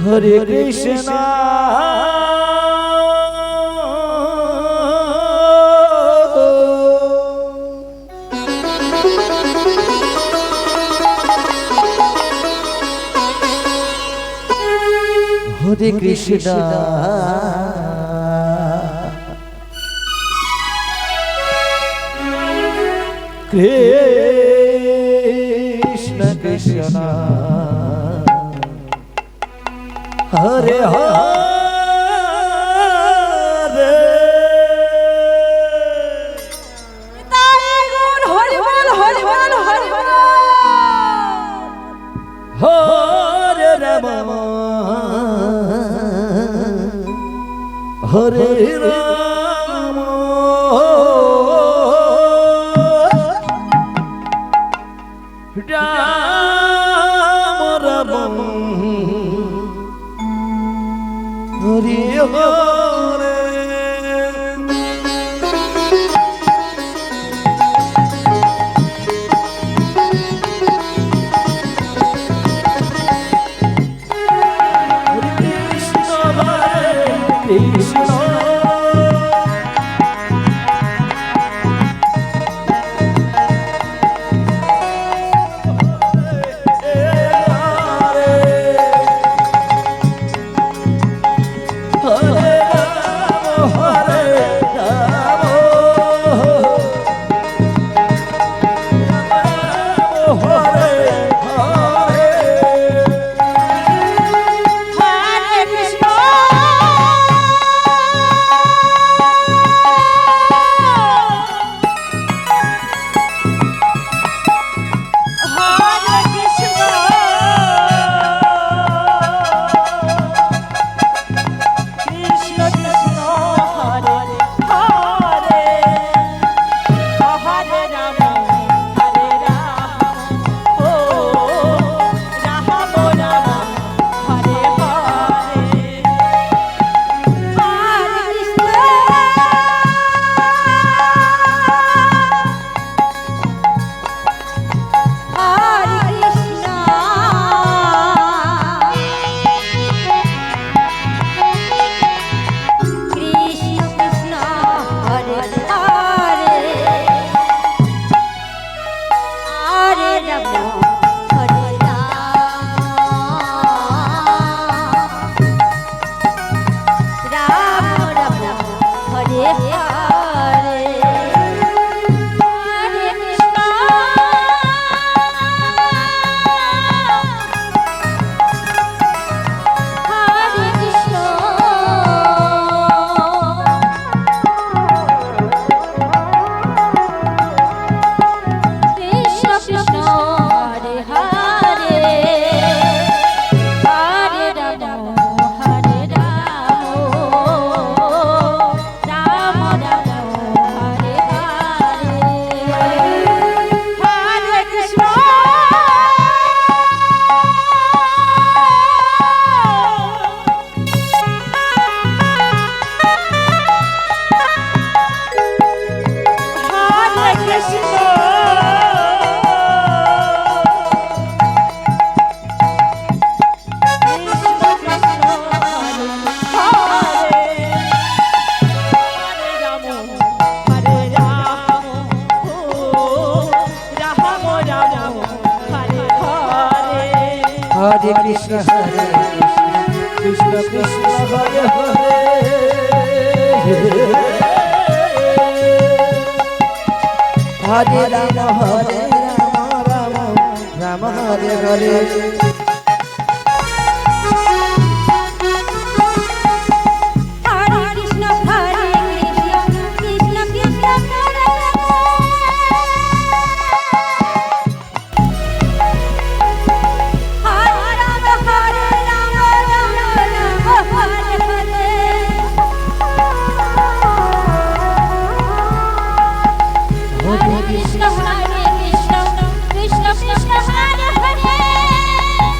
Hare Krishna Hare Krishna Krishna Krishna Hare Hare Hare Rama Hare Rama Rama Rama Hare Hare Hare Krishna Hare Krishna Krishna Hare Hare Hare Rama Hare Rama Rama Hare Hare Krishna Krishna Hare Hare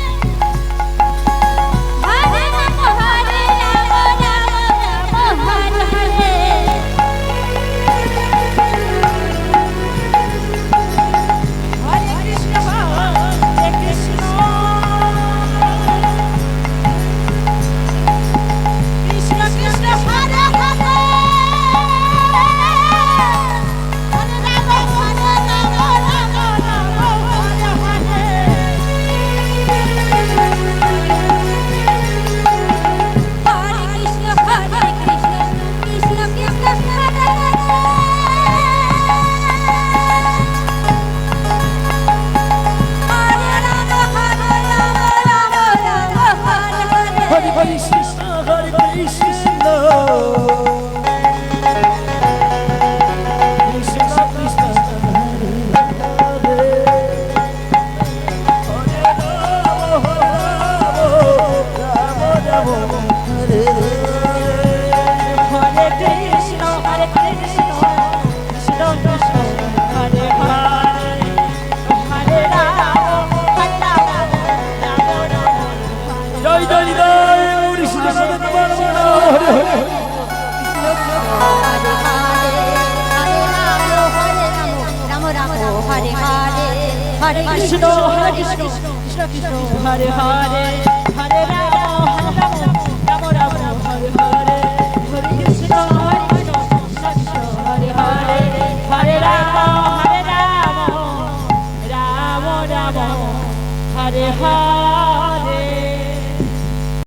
Ram Hare Hare Krishna Krishna Krishna Hare Hare Hare Ram Ram Ram জয় জয় জয় গৌরী সুদাসন তোমার নাম হরে হরে हरे कृष्ण कृष्ण कृष्ण हरे हरे हरे राम राम राम हरे हरे हरे कृष्ण कृष्ण हरे हरे हरे राम राम राम हरे हरे